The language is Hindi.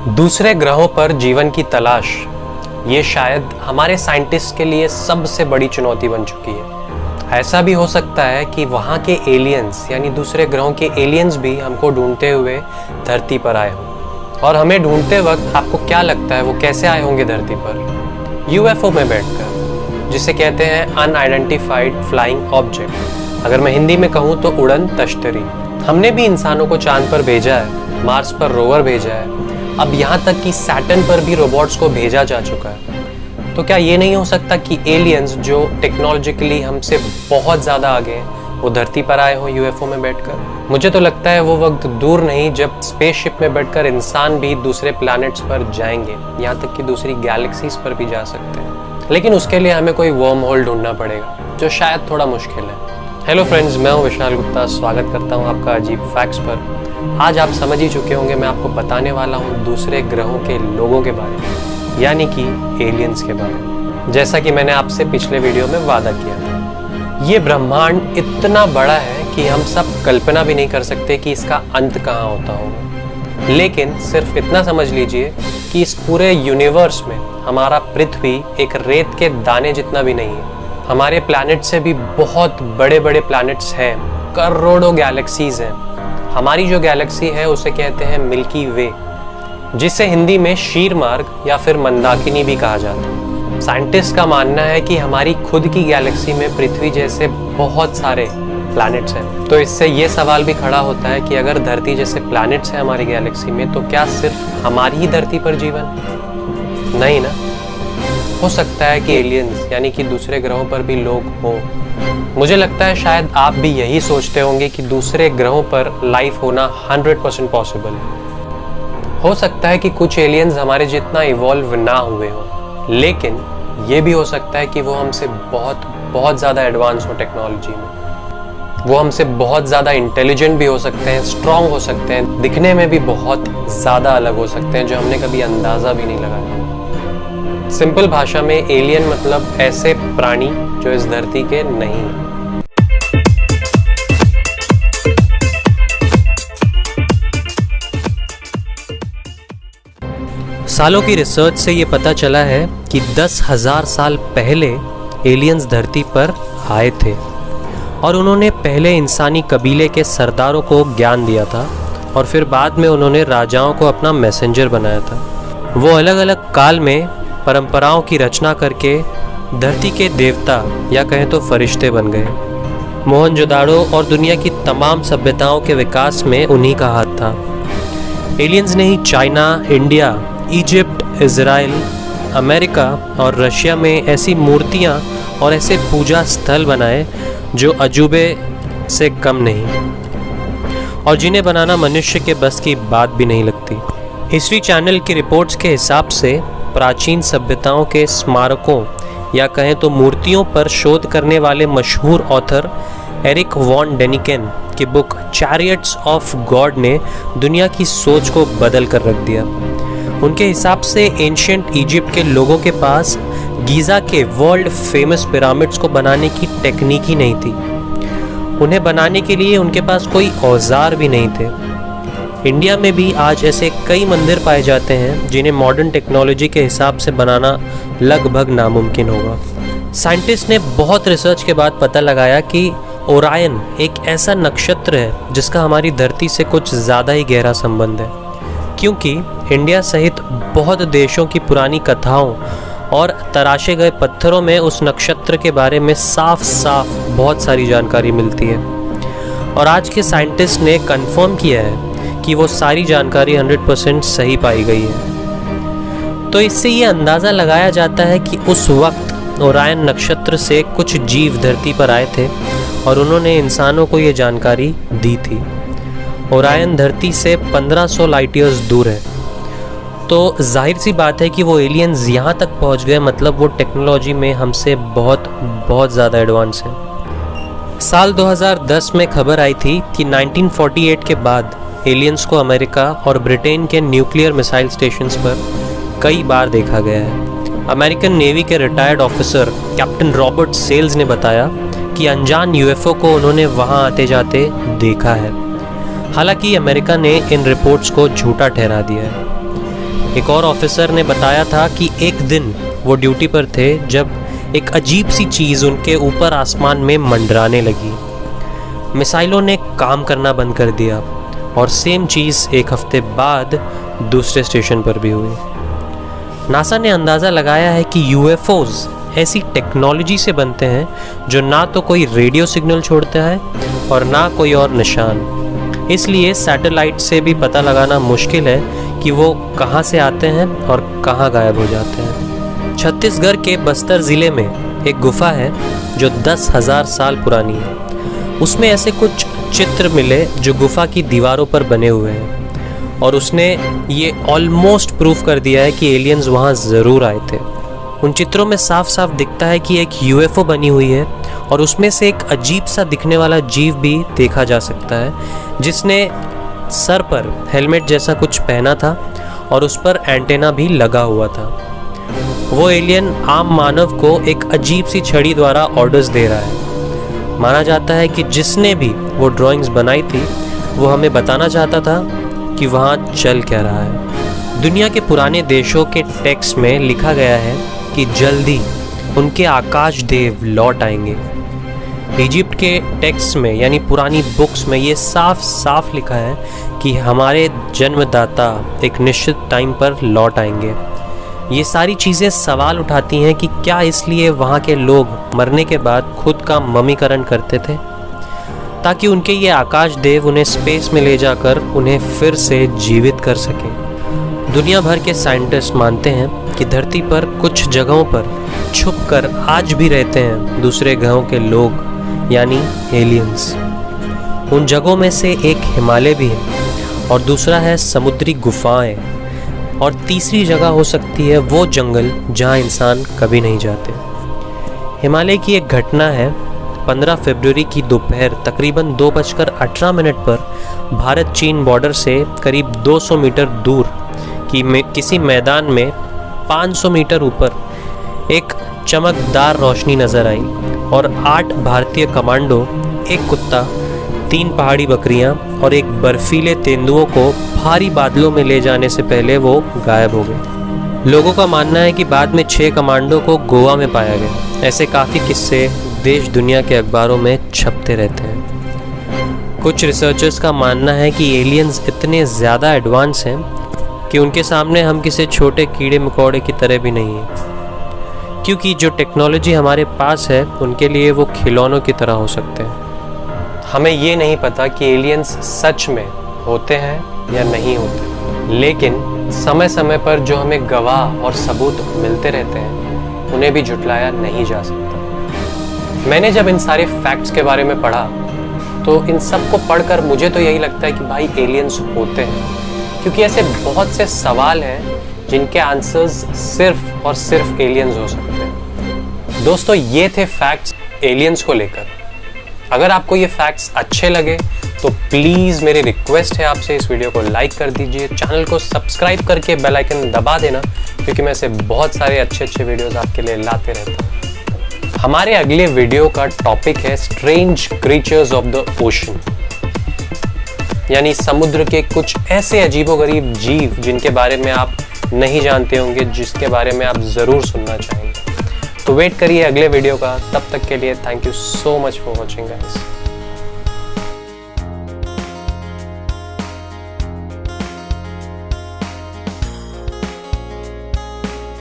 दूसरे ग्रहों पर जीवन की तलाश, ये शायद हमारे साइंटिस्ट के लिए सबसे बड़ी चुनौती बन चुकी है। ऐसा भी हो सकता है कि वहाँ के एलियंस यानी दूसरे ग्रहों के एलियंस भी हमको ढूंढते हुए धरती पर आए हों। और हमें ढूंढते वक्त आपको क्या लगता है वो कैसे आए होंगे धरती पर? यूएफओ में बैठकर, जिसे कहते हैं अनआइडेंटिफाइड फ्लाइंग ऑब्जेक्ट। अगर मैं हिंदी में कहूँ तो उड़न तश्तरी। हमने भी इंसानों को चांद पर भेजा है, मार्स पर रोवर भेजा है, अब यहाँ तक कि सैटर्न पर भी रोबोट्स को भेजा जा चुका है। तो क्या ये नहीं हो सकता कि एलियंस जो टेक्नोलॉजिकली हमसे बहुत ज़्यादा आगे हैं वो धरती पर आए हो यूएफओ में बैठकर? मुझे तो लगता है वो वक्त दूर नहीं जब स्पेसशिप में बैठकर इंसान भी दूसरे प्लैनेट्स पर जाएंगे, यहाँ तक कि दूसरी गैलेक्सीज पर भी जा सकते हैं। लेकिन उसके लिए हमें कोई वर्म होल ढूंढना पड़ेगा, जो शायद थोड़ा मुश्किल है। हेलो फ्रेंड्स, मैं हूँ विशाल गुप्ता। स्वागत करता हूँ आपका अजीब फैक्ट्स पर। आज आप समझ ही चुके होंगे मैं आपको बताने वाला हूँ दूसरे ग्रहों के लोगों के बारे में, यानी कि एलियंस के बारे में। जैसा कि मैंने आपसे पिछले वीडियो में वादा किया था, ये ब्रह्मांड इतना बड़ा है कि हम सब कल्पना भी नहीं कर सकते कि इसका अंत कहाँ होता होगा। लेकिन सिर्फ इतना समझ लीजिए कि इस पूरे यूनिवर्स में हमारा पृथ्वी एक रेत के दाने जितना भी नहीं है। हमारे प्लैनेट से भी बहुत बड़े बड़े प्लैनेट्स हैं, करोड़ों गैलेक्सीज हैं। हमारी जो गैलेक्सी है उसे कहते हैं मिल्की वे, जिसे हिंदी में शीर मार्ग या फिर मंदाकिनी भी कहा जाता है। साइंटिस्ट का मानना है कि हमारी खुद की गैलेक्सी में पृथ्वी जैसे बहुत सारे प्लैनेट्स हैं। तो इससे ये सवाल भी खड़ा होता है कि अगर धरती जैसे प्लैनेट्स हैं हमारी गैलेक्सी में, तो क्या सिर्फ हमारी ही धरती पर जीवन? नहीं ना। हो सकता है कि एलियंस यानी कि दूसरे ग्रहों पर भी लोग हों। मुझे लगता है शायद आप भी यही सोचते होंगे कि दूसरे ग्रहों पर लाइफ होना 100% पॉसिबल है। हो सकता है कि कुछ एलियंस हमारे जितना इवॉल्व ना हुए हों, लेकिन ये भी हो सकता है कि वो हमसे बहुत बहुत ज़्यादा एडवांस हो टेक्नोलॉजी में। वो हमसे बहुत ज़्यादा इंटेलिजेंट भी हो सकते हैं, स्ट्रॉन्ग हो सकते हैं, दिखने में भी बहुत ज़्यादा अलग हो सकते हैं, जो हमने कभी अंदाज़ा भी नहीं लगाया। सिंपल भाषा में एलियन मतलब ऐसे प्राणी जो इस धरती के नहीं। सालों की रिसर्च से ये पता चला है कि 10,000 साल पहले एलियंस धरती पर आए थे और उन्होंने पहले इंसानी कबीले के सरदारों को ज्ञान दिया था और फिर बाद में उन्होंने राजाओं को अपना मैसेंजर बनाया था। वो अलग अलग काल में परंपराओं की रचना करके धरती के देवता या कहें तो फरिश्ते बन गए। मोहनजोदाड़ो और दुनिया की तमाम सभ्यताओं के विकास में उन्हीं का हाथ था। एलियंस ने ही China, India, Egypt, Israel, America और रशिया में ऐसी मूर्तियां और ऐसे पूजा स्थल बनाए जो अजूबे से कम नहीं और जिन्हें बनाना मनुष्य के बस की बात भी नहीं लगती। हिस्ट्री चैनल की रिपोर्ट्स के हिसाब से प्राचीन सभ्यताओं के स्मारकों या कहें तो मूर्तियों पर शोध करने वाले मशहूर ऑथर एरिक वॉन डेनिकेन की बुक चैरियट्स ऑफ गॉड ने दुनिया की सोच को बदल कर रख दिया। उनके हिसाब से एंशिएंट इजिप्ट के लोगों के पास गीज़ा के वर्ल्ड फेमस पिरामिड्स को बनाने की टेक्निक ही नहीं थी। उन्हें बनाने के लिए उनके पास कोई औजार भी नहीं थे। इंडिया में भी आज ऐसे कई मंदिर पाए जाते हैं जिन्हें मॉडर्न टेक्नोलॉजी के हिसाब से बनाना लगभग नामुमकिन होगा। साइंटिस्ट ने बहुत रिसर्च के बाद पता लगाया कि ओरायन एक ऐसा नक्षत्र है जिसका हमारी धरती से कुछ ज़्यादा ही गहरा संबंध है, क्योंकि इंडिया सहित बहुत देशों की पुरानी कथाओं और तराशे गए पत्थरों में उस नक्षत्र के बारे में साफ साफ बहुत सारी जानकारी मिलती है। और आज के साइंटिस्ट ने कंफर्म किया है कि वो सारी जानकारी 100% सही पाई गई है। तो इससे ये अंदाज़ा लगाया जाता है कि उस वक्त ओरायन नक्षत्र से कुछ जीव धरती पर आए थे और उन्होंने इंसानों को ये जानकारी दी थी। ओरायन धरती से 1500 लाइट ईयर्स दूर है, तो जाहिर सी बात है कि वो एलियंस यहाँ तक पहुँच गए, मतलब वो टेक्नोलॉजी में हमसे बहुत बहुत ज़्यादा एडवांस है। साल 2010 में खबर आई थी कि 1948 के बाद एलियंस को अमेरिका और ब्रिटेन के न्यूक्लियर मिसाइल स्टेशंस पर कई बार देखा गया है। अमेरिकन नेवी के retired officer captain Robert Sales ने बताया कि अनजान यूएफओ को उन्होंने वहां आते जाते देखा है। हालांकि अमेरिका ने इन रिपोर्ट्स को झूठा ठहरा दिया है। एक और ऑफिसर ने बताया था कि एक दिन वो ड्यूटी पर थे जब एक अजीब सी चीज़ उनके ऊपर आसमान में मंडराने लगी। मिसाइलों ने काम करना बंद कर दिया और सेम चीज़ एक हफ्ते बाद दूसरे स्टेशन पर भी हुई। नासा ने अंदाज़ा लगाया है कि यूएफओज ऐसी टेक्नोलॉजी से बनते हैं जो ना तो कोई रेडियो सिग्नल छोड़ता है और ना कोई और निशान। इसलिए सैटेलाइट से भी पता लगाना मुश्किल है कि वो कहाँ से आते हैं और कहाँ गायब हो जाते हैं। छत्तीसगढ़ के बस्तर ज़िले में एक गुफा है जो 10,000 साल पुरानी है। उसमें ऐसे कुछ चित्र मिले जो गुफा की दीवारों पर बने हुए हैं और उसने ये ऑलमोस्ट प्रूव कर दिया है कि एलियंस वहाँ ज़रूर आए थे। उन चित्रों में साफ साफ दिखता है कि एक यूएफओ बनी हुई है और उसमें से एक अजीब सा दिखने वाला जीव भी देखा जा सकता है जिसने सर पर हेलमेट जैसा कुछ पहना था और उस पर एंटेना भी लगा हुआ था। वो एलियन आम मानव को एक अजीब सी छड़ी द्वारा ऑर्डर्स दे रहा है। माना जाता है कि जिसने भी वो ड्राइंग्स बनाई थी वो हमें बताना चाहता था कि वहाँ चल क्या रहा है। दुनिया के पुराने देशों के टेक्स्ट में लिखा गया है कि जल्दी उनके आकाश देव लौट आएंगे। इजिप्ट के टेक्स्ट में यानी पुरानी बुक्स में ये साफ साफ लिखा है कि हमारे जन्मदाता एक निश्चित टाइम पर लौट आएंगे। ये सारी चीज़ें सवाल उठाती हैं कि क्या इसलिए वहाँ के लोग मरने के बाद खुद का मम्मीकरण करते थे ताकि उनके ये आकाश देव उन्हें स्पेस में ले जाकर उन्हें फिर से जीवित कर सकें। दुनिया भर के साइंटिस्ट मानते हैं कि धरती पर कुछ जगहों पर छुपकर आज भी रहते हैं दूसरे ग्रहों के लोग यानी एलियंस। उन जगहों में से एक हिमालय भी है और दूसरा है समुद्री गुफाएं और तीसरी जगह हो सकती है वो जंगल जहां इंसान कभी नहीं जाते। हिमालय की एक घटना है 15 फरवरी की दोपहर तकरीबन 2:18 पर भारत चीन बॉर्डर से करीब 200 मीटर दूर किसी मैदान में 500 मीटर ऊपर एक चमकदार रोशनी नजर आई और 8 भारतीय कमांडो, एक कुत्ता, 3 पहाड़ी बकरियां और एक बर्फीले तेंदुओं को भारी बादलों में ले जाने से पहले वो गायब हो गए। लोगों का मानना है कि बाद में 6 कमांडो को गोवा में पाया गया। ऐसे काफ़ी किस्से देश दुनिया के अखबारों में छपते रहते हैं। कुछ रिसर्चर्स का मानना है कि एलियंस इतने ज़्यादा एडवांस हैं कि उनके सामने हम किसी छोटे कीड़े मकोड़े की तरह भी नहीं हैं, क्योंकि जो टेक्नोलॉजी हमारे पास है उनके लिए वो खिलौनों की तरह हो सकते हैं। हमें ये नहीं पता कि एलियंस सच में होते हैं या नहीं होते, लेकिन समय समय पर जो हमें गवाह और सबूत मिलते रहते हैं उन्हें भी झुटलाया नहीं जा सकता। मैंने जब इन सारे फैक्ट्स के बारे में पढ़ा तो इन सब को पढ़कर मुझे तो यही लगता है कि भाई एलियंस होते हैं, क्योंकि ऐसे बहुत से सवाल हैं जिनके आंसर्स सिर्फ और सिर्फ एलियंस हो सकते हैं। दोस्तों, ये थे फैक्ट्स एलियंस को लेकर। अगर आपको ये फैक्ट्स अच्छे लगे तो प्लीज़ मेरी रिक्वेस्ट है आपसे इस वीडियो को लाइक कर दीजिए, चैनल को सब्सक्राइब करके बेल आइकन दबा देना, क्योंकि मैं ऐसे बहुत सारे अच्छे वीडियोस आपके लिए लाते रहता हूँ। हमारे अगले वीडियो का टॉपिक है strange creatures of the ocean, यानी समुद्र के कुछ ऐसे अजीबोगरीब जीव जिनके बारे में आप नहीं जानते होंगे, जिसके बारे में आप ज़रूर सुनना चाहेंगे। तो वेट करिए अगले वीडियो का। तब तक के लिए thank you so much for watching guys.